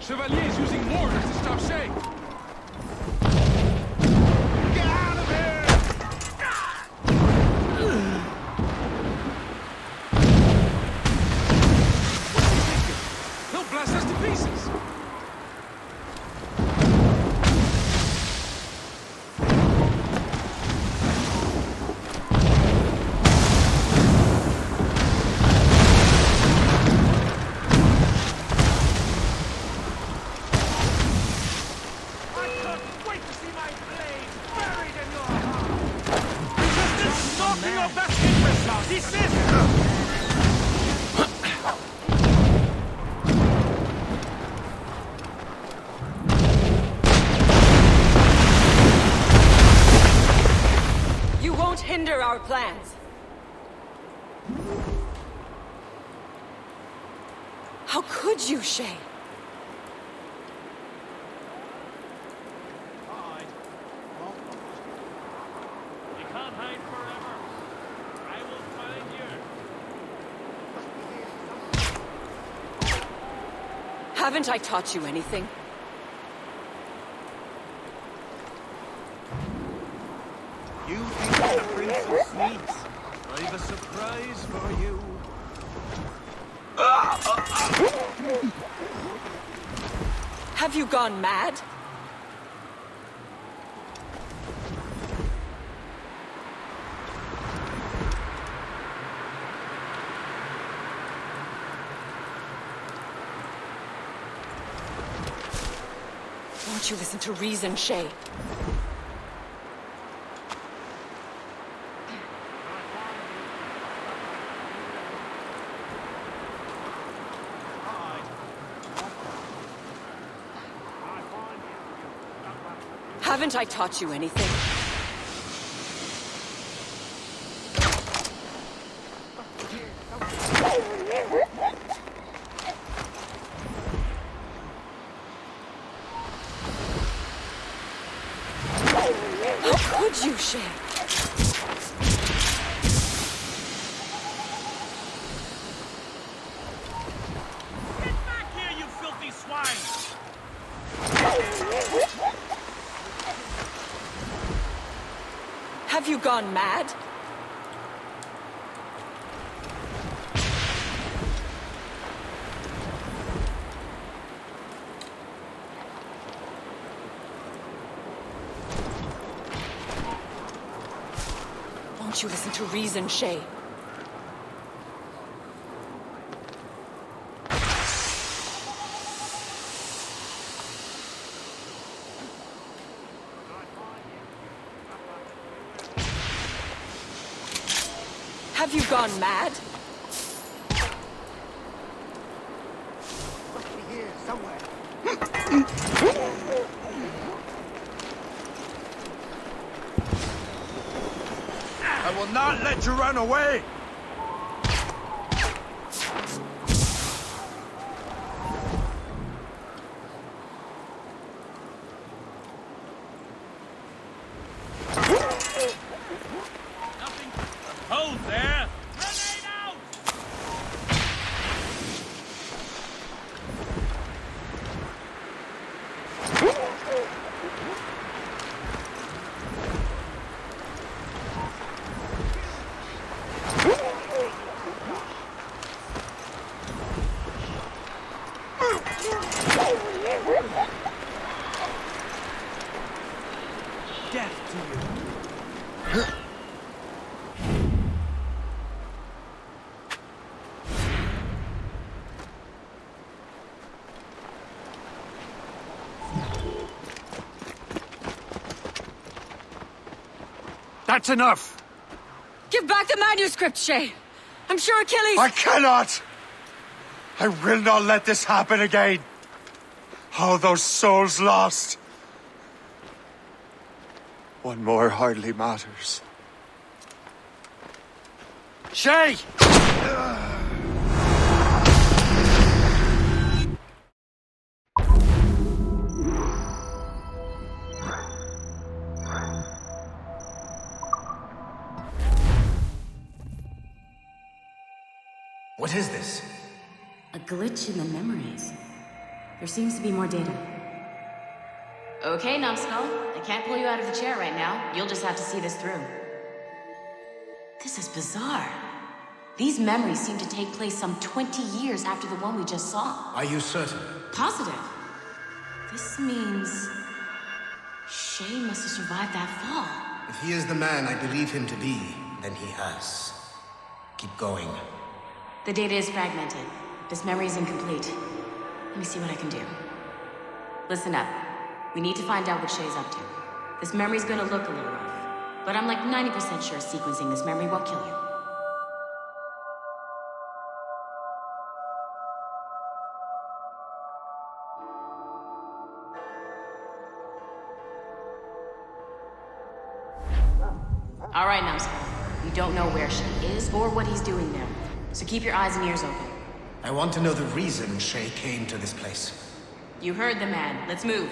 Chevalier is using mortars to stop Shay. Get out of here! What's he thinking? He'll blast us to pieces. Hinder our plans. How could you, Shay? Hide. You can't hide forever. I will find you. Haven't I taught you anything? You think the Prince of Sneaks? I've a surprise for you. Have you gone mad? Won't you listen to reason, Shay? Haven't I taught you anything? How could you, Shay? Get back here, you filthy swine! Have you gone mad? Won't you listen to reason, Shay? Have you gone mad? Must be here somewhere. I will not let you run away! Nothing. Hold there! Grenade out! Death to you. That's enough! Give back the manuscript, Shay! I'm sure Achilles— I cannot! I will not let this happen again! All those souls lost! One more hardly matters. Shay! What is this? A glitch in the memories. There seems to be more data. Okay, numbskull. I can't pull you out of the chair right now. You'll just have to see this through. This is bizarre. These memories seem to take place some 20 years after the one we just saw. Are you certain? Positive. This means... Shay must have survived that fall. If he is the man I believe him to be, then he has. Keep going. The data is fragmented. This memory is incomplete. Let me see what I can do. Listen up. We need to find out what Shay's up to. This memory's gonna look a little rough, but I'm like 90% sure sequencing this memory won't kill you. All right, numbskull. We don't know where Shay is or what he's doing there, so keep your eyes and ears open. I want to know the reason Shay came to this place. You heard the man. Let's move.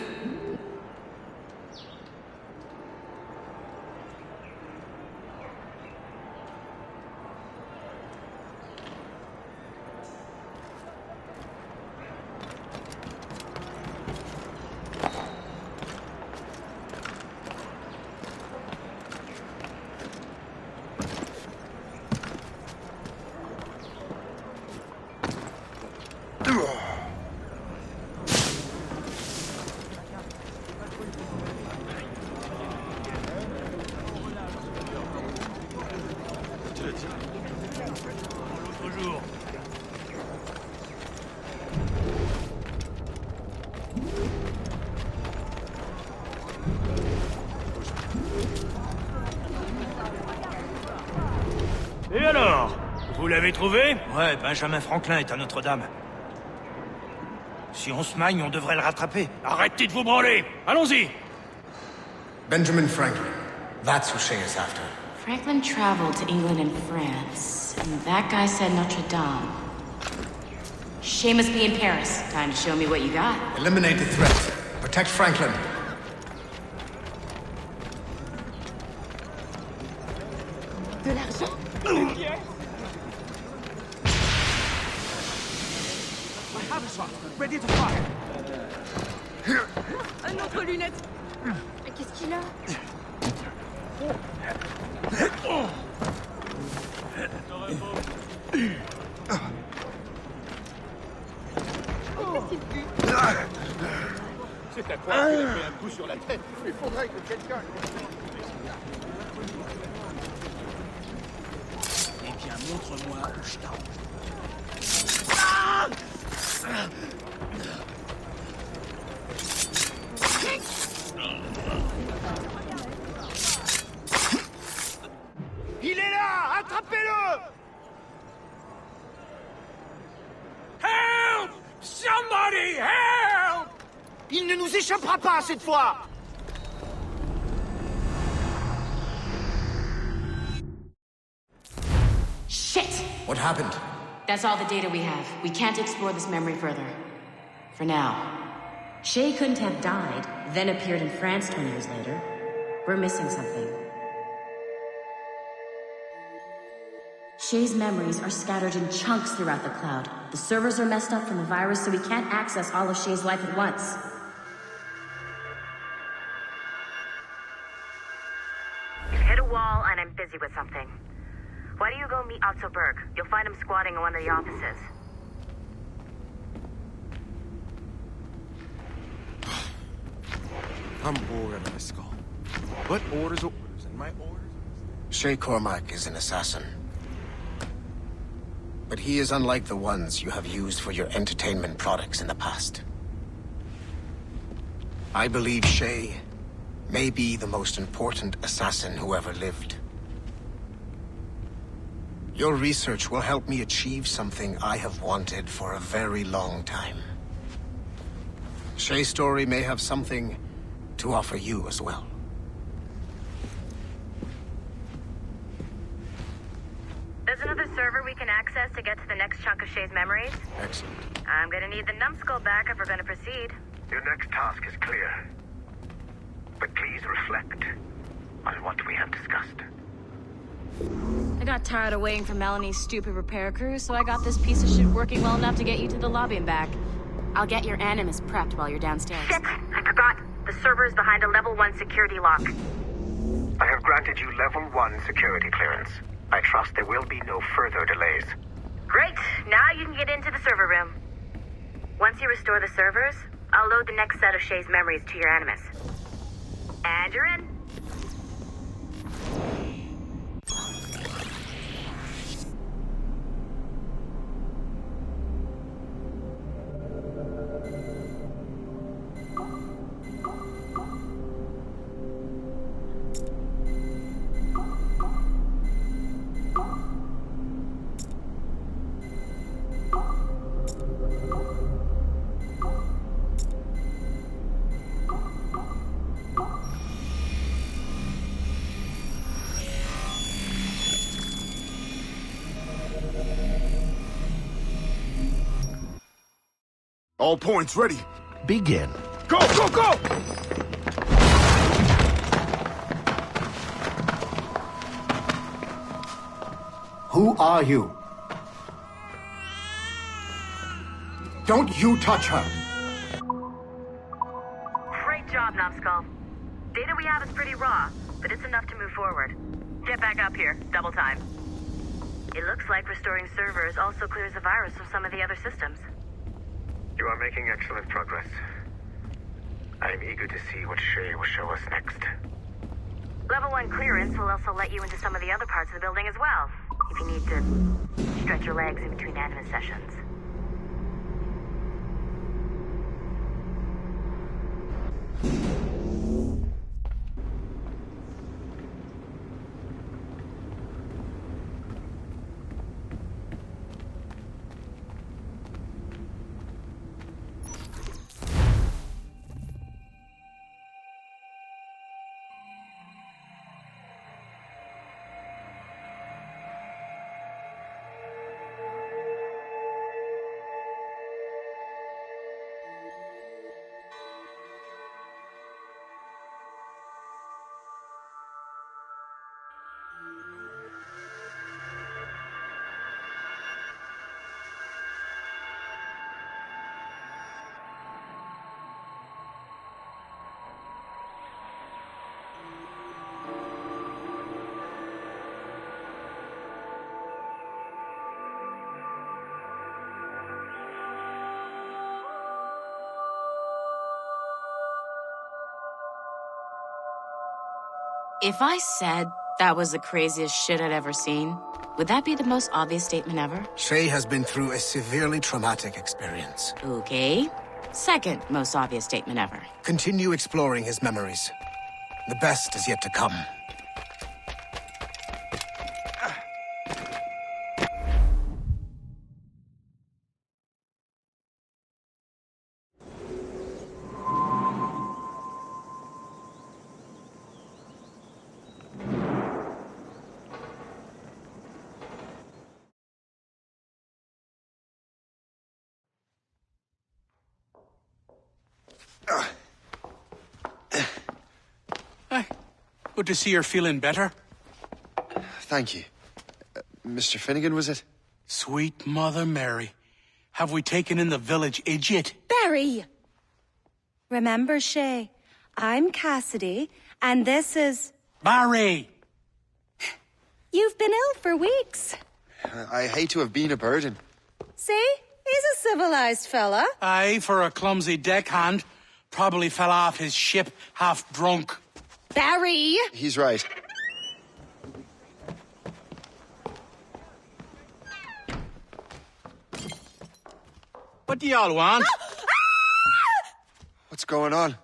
Et alors? Vous l'avez trouvé? Ouais, Benjamin Franklin est à Notre-Dame. Si on se magne, on devrait le rattraper. Arrêtez de vous branler! Allons-y! Benjamin Franklin. That's who Shay is after. Franklin traveled to England and France, and that guy said Notre Dame. Shay must be in Paris. Time to show me what you got. Eliminate the threat. Protect Franklin. De l'argent? I have a shot, ready to fire. Un autre lunette. Qu'est-ce qu'il a? C'est à quoi qu'il a fait un coup sur la tête. Il faudrait que quelqu'un... Eh bien, montre-moi où je t'en... Il est là! Attrapez-le! Help! Somebody help! Il ne nous échappera pas cette fois! Shit! What happened? That's all the data we have. We can't explore this memory further. For now. Shay couldn't have died, then appeared in France 20 years later. We're missing something. Shay's memories are scattered in chunks throughout the cloud. The servers are messed up from the virus, so we can't access all of Shay's life at once. You've hit a wall, and I'm busy with something. Why don't you go meet Otto Berg? You'll find him squatting in one of the offices. I'm bored out of my skull. What orders are orders, and my orders? Shay Cormac is an assassin. But he is unlike the ones you have used for your entertainment products in the past. I believe Shay may be the most important assassin who ever lived. Your research will help me achieve something I have wanted for a very long time. Shay's story may have something to offer you as well. There's another server we can access to get to the next chunk of Shay's memories. Excellent. I'm gonna need the numbskull back if we're gonna proceed. Your next task is clear. But please reflect on what we have discussed. I got tired of waiting for Melanie's stupid repair crew, so I got this piece of shit working well enough to get you to the lobby and back. I'll get your Animus prepped while you're downstairs. Shit! I forgot. The server is behind a level 1 security lock. I have granted you level 1 security clearance. I trust there will be no further delays. Great! Now you can get into the server room. Once you restore the servers, I'll load the next set of Shay's memories to your Animus. And you're in. All points ready. Begin. Go, go, go! Who are you? Don't you touch her! Great job, Numbskull. Data we have is pretty raw, but it's enough to move forward. Get back up here. Double time. It looks like restoring servers also clears the virus from some of the other systems. You are making excellent progress. I am eager to see what Shay will show us next. Level 1 clearance will also let you into some of the other parts of the building as well, if you need to stretch your legs in between Animus sessions. If I said that was the craziest shit I'd ever seen, would that be the most obvious statement ever? Shay has been through a severely traumatic experience. Okay. Second most obvious statement ever. Continue exploring his memories. The best is yet to come. Good to see you're feeling better. Thank you. Mr. Finnegan, was it? Sweet Mother Mary. Have we taken in the village idiot? Barry! Remember, Shay, I'm Cassidy, and this is... Barry! You've been ill for weeks. I hate to have been a burden. See? He's a civilized fella. Aye, for a clumsy deckhand. Probably fell off his ship half drunk. Barry! He's right. What do y'all want? What's going on?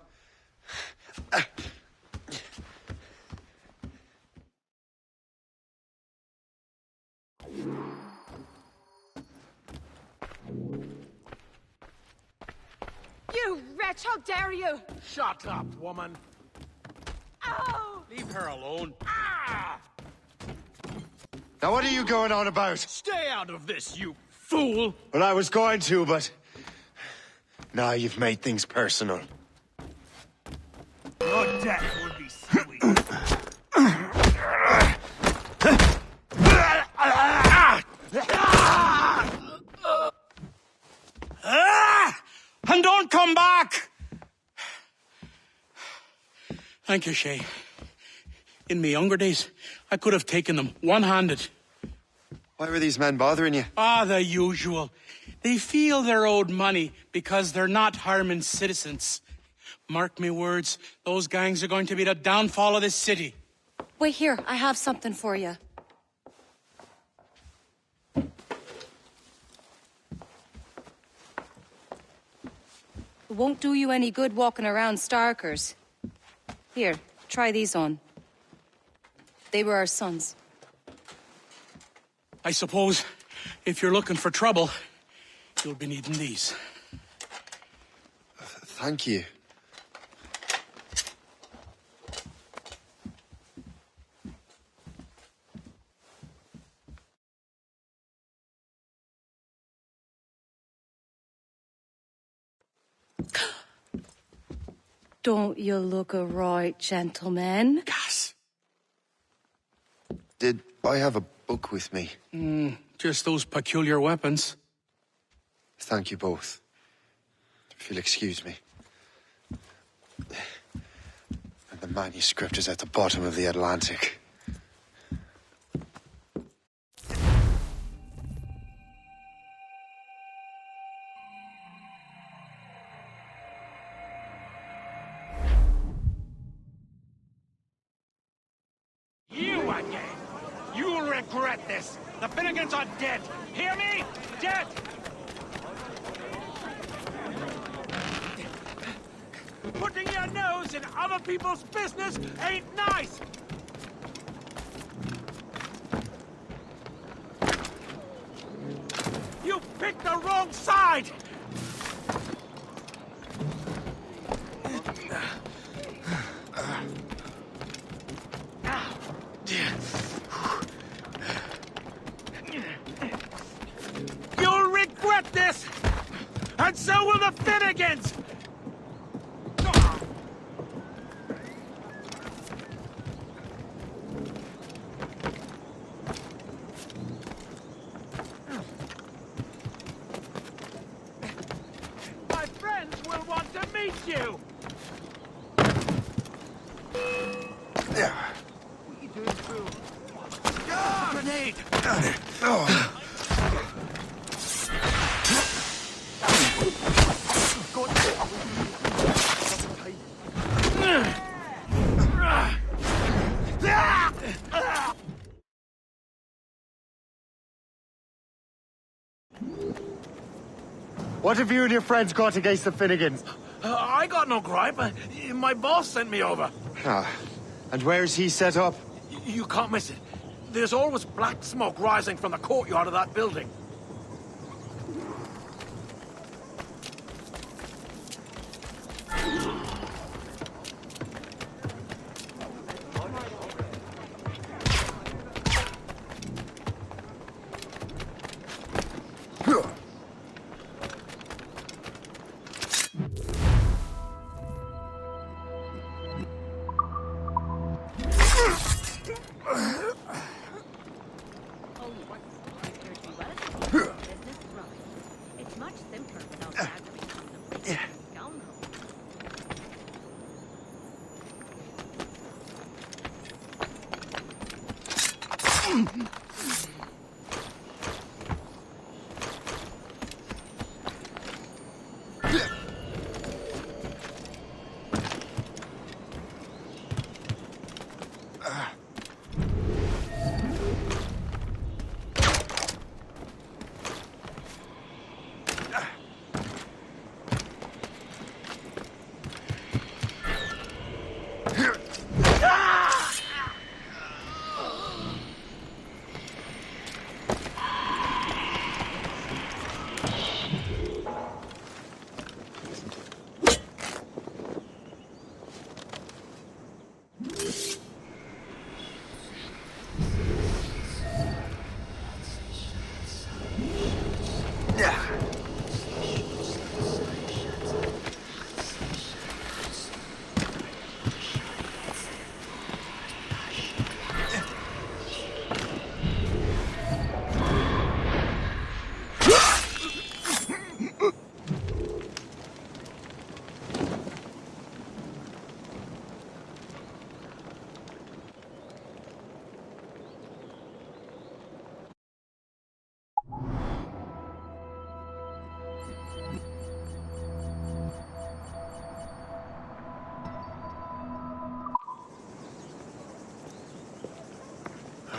You wretch, how dare you! Shut up, woman. Oh! Leave her alone. Ah! Now what are you going on about? Stay out of this, you fool! Well, I was going to, but... Now you've made things personal. Your death would be sweet. back! Thank you, Shay. In my younger days, I could have taken them one-handed. Why were these men bothering you? Ah, the usual. They feel they're owed money because they're not harming citizens. Mark me words, those gangs are going to be the downfall of this city. Wait here, I have something for you. It won't do you any good walking around Starkers. Here, try these on. They were our sons. I suppose, if you're looking for trouble, you'll be needing these. Thank you. Don't you look a right gentleman? Gas. Did I have a book with me? Just those peculiar weapons. Thank you both. If you'll excuse me. And the manuscript is at the bottom of the Atlantic. You again! You'll regret this! The Finnegans are dead! Hear me? Dead! Putting your nose in other people's business ain't nice! You picked the wrong side! You'll regret this! And so will the Finnegans! My friends will want to meet you! What are you doing, Drew? Grenade! What have you and your friends got against the Finnegans? I got no gripe. My boss sent me over. And where's he set up? You can't miss it. There's always black smoke rising from the courtyard of that building.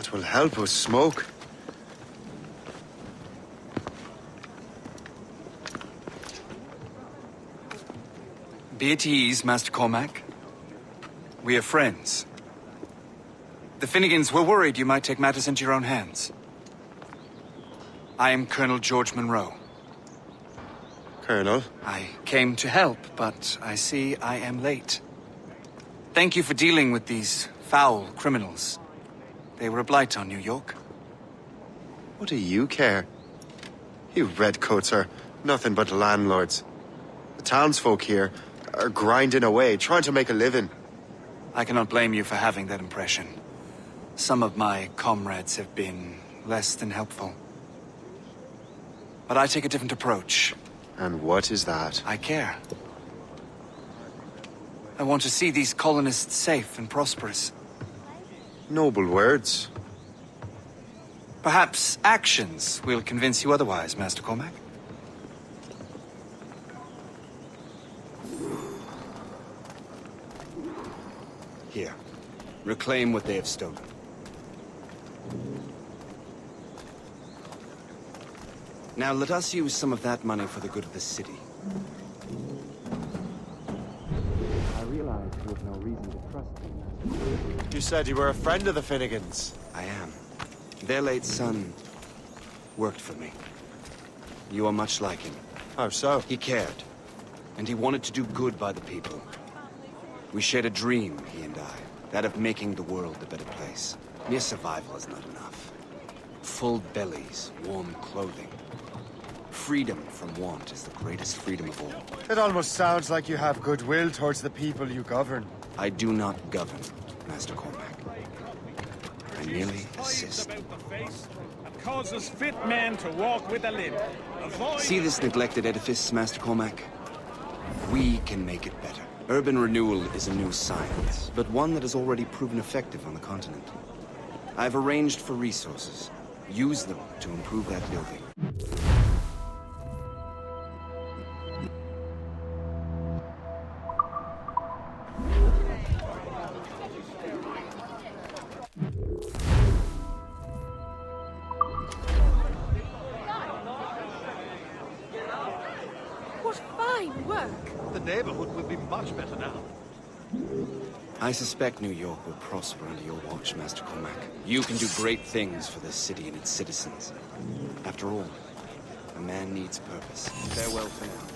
That will help us smoke. Be at ease, Master Cormac. We are friends. The Finnegans were worried you might take matters into your own hands. I am Colonel George Monroe. Colonel? I came to help, but I see I am late. Thank you for dealing with these foul criminals. They were a blight on New York. What do you care? You redcoats are nothing but landlords. The townsfolk here are grinding away, trying to make a living. I cannot blame you for having that impression. Some of my comrades have been less than helpful. But I take a different approach. And what is that? I care. I want to see these colonists safe and prosperous. Noble words. Perhaps actions will convince you otherwise, Master Cormac. Here. Reclaim what they have stolen. Now let us use some of that money for the good of the city. I realize you have no reason to trust me, Master. You said you were a friend of the Finnegans. I am. Their late son worked for me. You are much like him. How so? He cared, and he wanted to do good by the people. We shared a dream, he and I, that of making the world a better place. Mere survival is not enough. Full bellies, warm clothing. Freedom from want is the greatest freedom of all. It almost sounds like you have goodwill towards the people you govern. I do not govern, Master Cormac. I merely assist. Causes fit men to walk with a limp. See this neglected edifice, Master Cormac? We can make it better. Urban renewal is a new science, but one that has already proven effective on the continent. I've arranged for resources. Use them to improve that building. What fine work! The neighborhood will be much better now. I suspect New York will prosper under your watch, Master Cormac. You can do great things for this city and its citizens. After all, a man needs purpose. Farewell for now.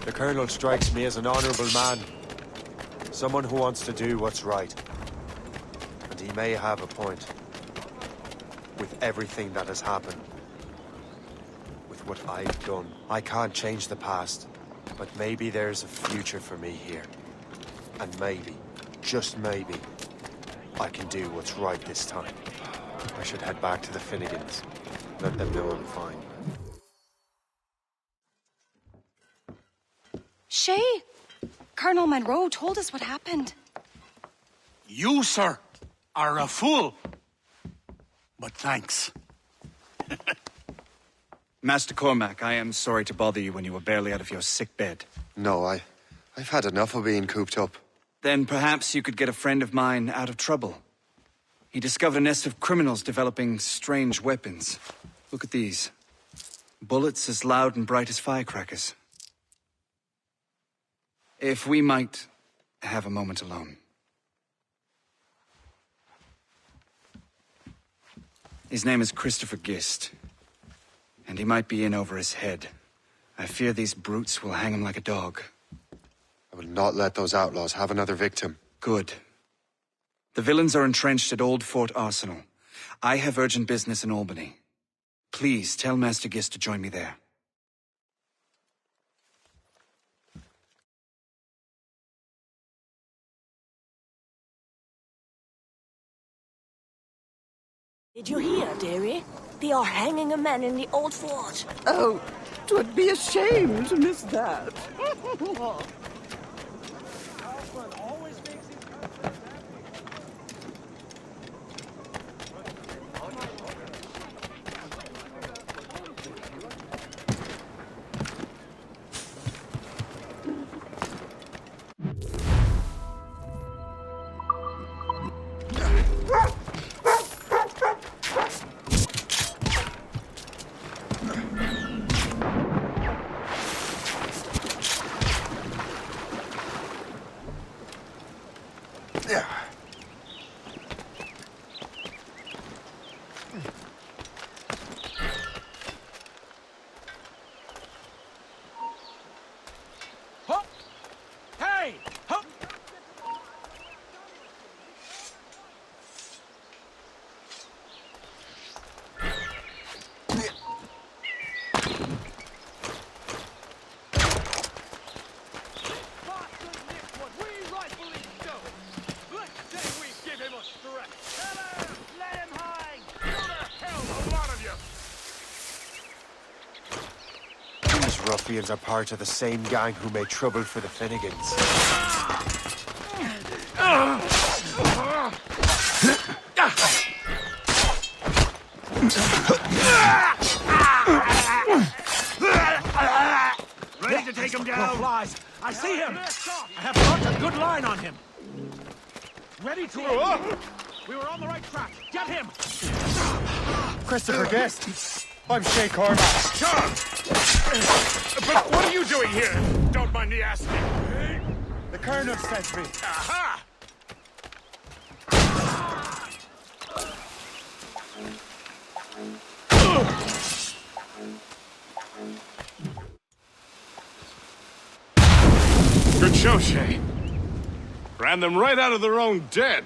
The Colonel strikes me as an honorable man. Someone who wants to do what's right. And he may have a point. With everything that has happened. With what I've done. I can't change the past. But maybe there's a future for me here. And maybe, just maybe, I can do what's right this time. I should head back to the Finnegans. Let them know I'm fine. Shay, Colonel Monroe told us what happened. You, sir, are a fool. But thanks. Master Cormac, I am sorry to bother you when you were barely out of your sick bed. No, I've had enough of being cooped up. Then perhaps you could get a friend of mine out of trouble. He discovered a nest of criminals developing strange weapons. Look at these. Bullets as loud and bright as firecrackers. If we might have a moment alone. His name is Christopher Gist, and he might be in over his head. I fear these brutes will hang him like a dog. I will not let those outlaws have another victim. Good. The villains are entrenched at Old Fort Arsenal. I have urgent business in Albany. Please tell Master Gist to join me there. Did you hear, dearie? They are hanging a man in the old fort. Oh, 'Twould be a shame to miss that. Ruffians are part of the same gang who made trouble for the Finnegans. Ready to take him down? Flies. I see him. I have got a good line on him. Ready to aim. We were on the right track. Get him. Christopher Guest. I'm Shay Cormac. John! But what are you doing here? Don't mind me asking. The Colonel sent me. Aha! Good show, Shay. Ran them right out of their own den.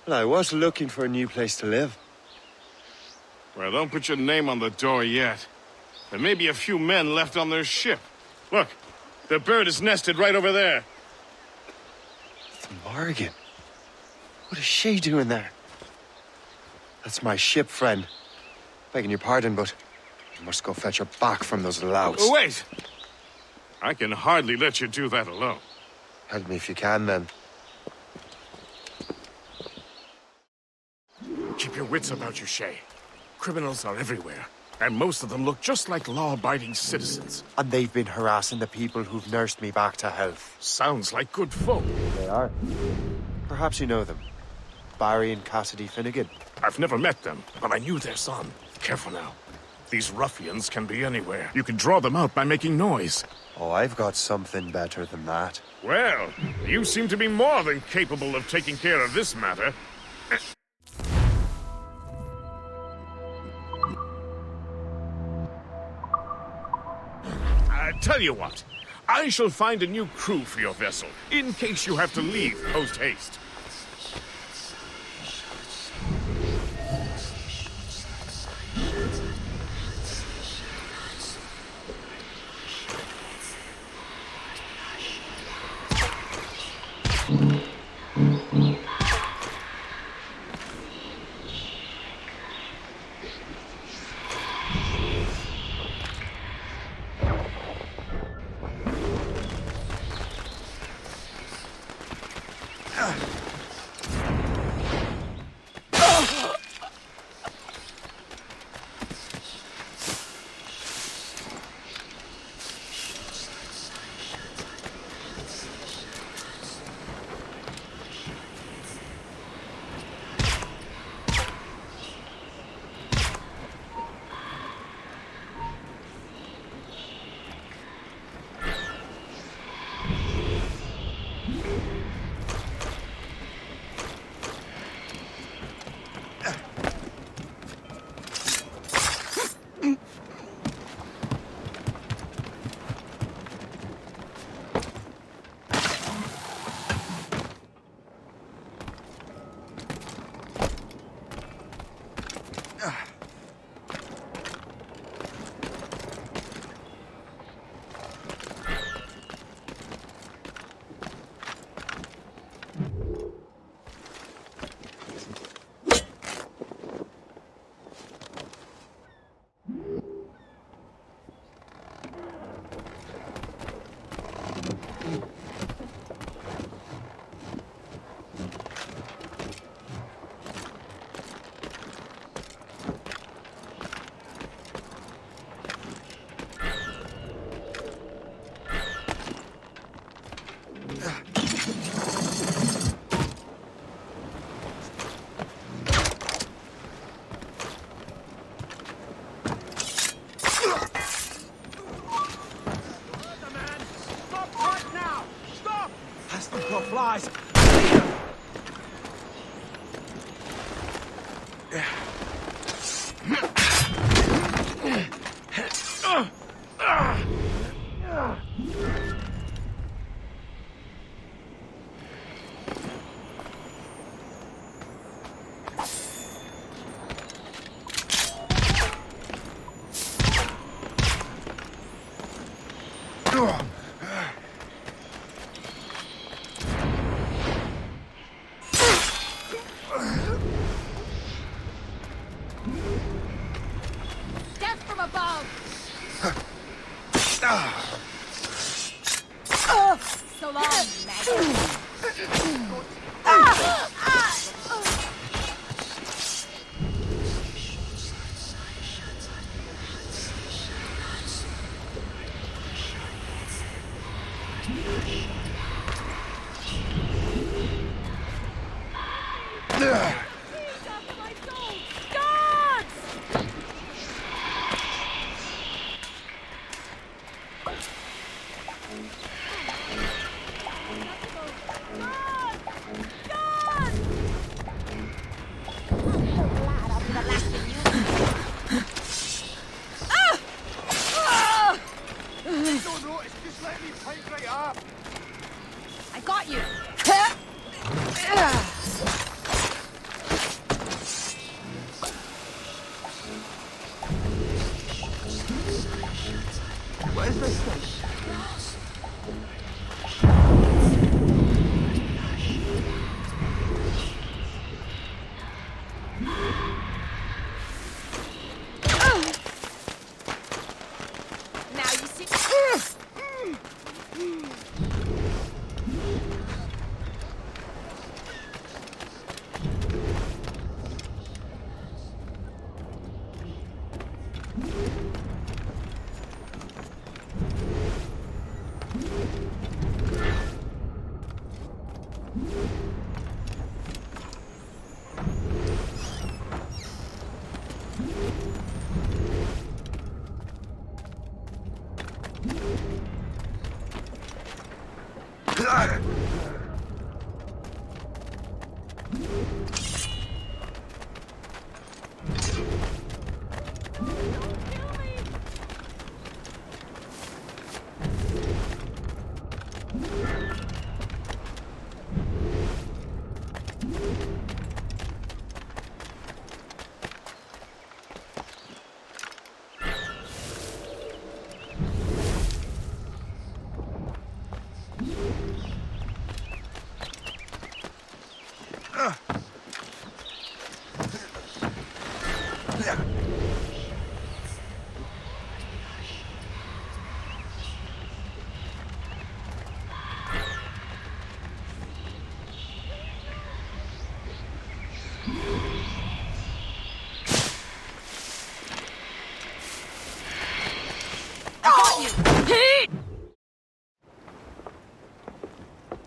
Well, I was looking for a new place to live. Well, don't put your name on the door yet. There may be a few men left on their ship. Look, the bird is nested right over there. It's Morrigan. What is she doing there? That's my ship, friend. Begging your pardon, but I must go fetch her back from those louts. Wait! I can hardly let you do that alone. Help me if you can, then. Keep your wits about you, Shay. Criminals are everywhere, and most of them look just like law-abiding citizens. And they've been harassing the people who've nursed me back to health. Sounds like good folk. They are. Perhaps you know them. Barry and Cassidy Finnegan. I've never met them, but I knew their son. Careful now. These ruffians can be anywhere. You can draw them out by making noise. Oh, I've got something better than that. Well, you seem to be more than capable of taking care of this matter. Tell you what, I shall find a new crew for your vessel, in case you have to leave post-haste. Death from above! So long, maggot. I got you. Where's the station? Now you see.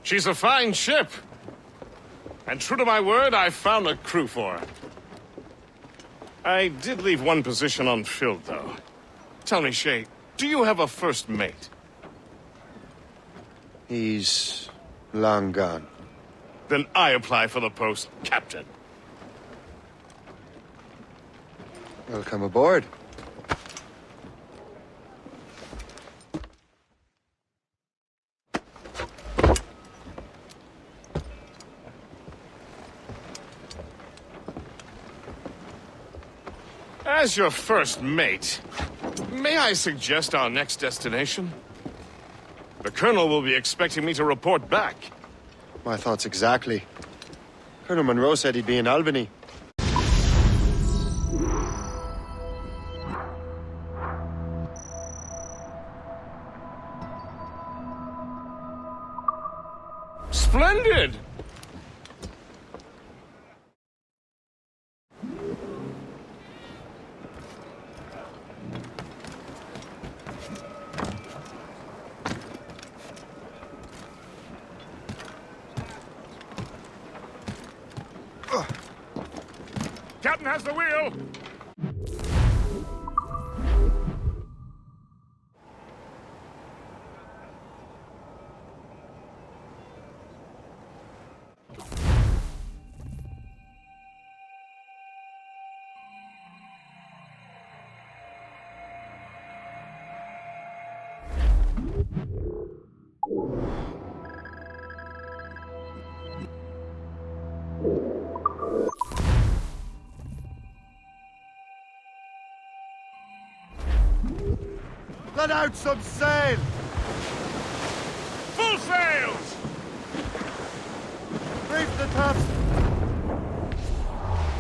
She's a fine ship. And true to my word, I found a crew for her. I did leave one position unfilled, though. Tell me, Shay, do you have a first mate? He's long gone. Then I apply for the post, Captain. Welcome aboard. As your first mate, may I suggest our next destination? The Colonel will be expecting me to report back. My thoughts exactly. Colonel Monroe said he'd be in Albany. Splendid! Captain has the wheel! Let out some sail! Full sails! Reef the tops!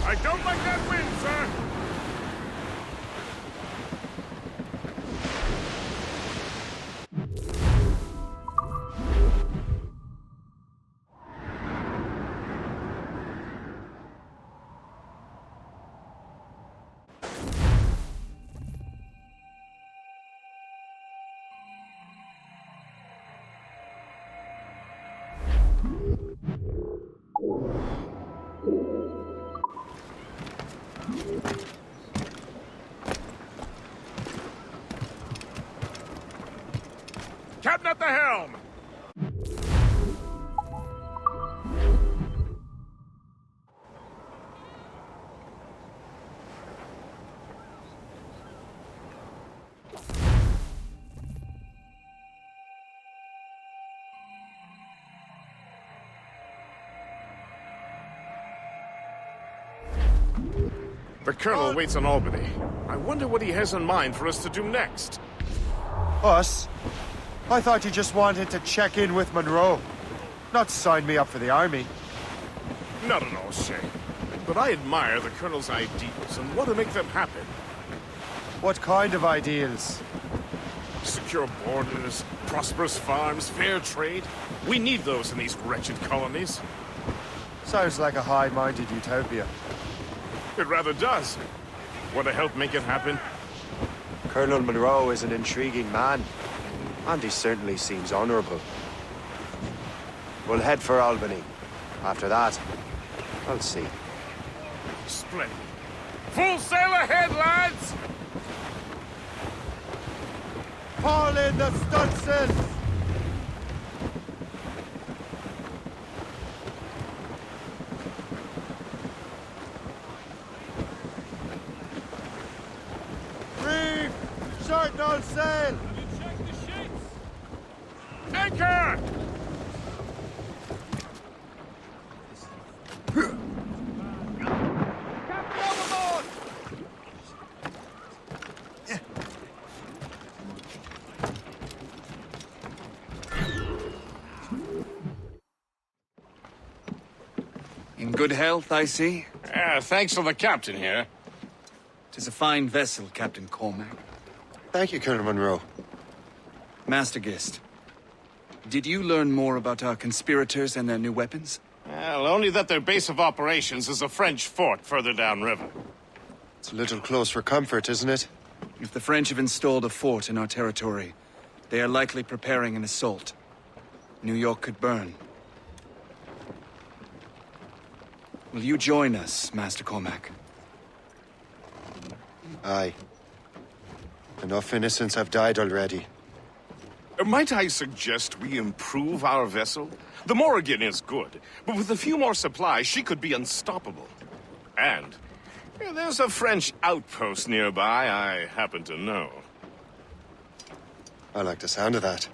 I don't like that wind, sir! Captain at the helm! The Colonel waits on Albany. I wonder what he has in mind for us to do next. Us? I thought you just wanted to check in with Monroe. Not sign me up for the army. Not at all, Shay. But I admire the Colonel's ideals and want to make them happen. What kind of ideals? Secure borders, prosperous farms, fair trade. We need those in these wretched colonies. Sounds like a high-minded utopia. It rather does. Want to help make it happen? Colonel Monroe is an intriguing man, and he certainly seems honorable. We'll head for Albany. After that, I'll see. Splendid. Full sail ahead, lads! Haul in the stunsails! Reef! Short all sail! Anchor! In good health, I see. Thanks to the captain here. 'Tis a fine vessel, Captain Cormac. Thank you, Colonel Monroe. Master Gist, did you learn more about our conspirators and their new weapons? Well, only that their base of operations is a French fort further downriver. It's a little close for comfort, isn't it? If the French have installed a fort in our territory, they are likely preparing an assault. New York could burn. Will you join us, Master Cormac? Aye. Enough innocents have died already. Might I suggest we improve our vessel? The Morrigan is good, but with a few more supplies, she could be unstoppable. And there's a French outpost nearby I happen to know. I like the sound of that.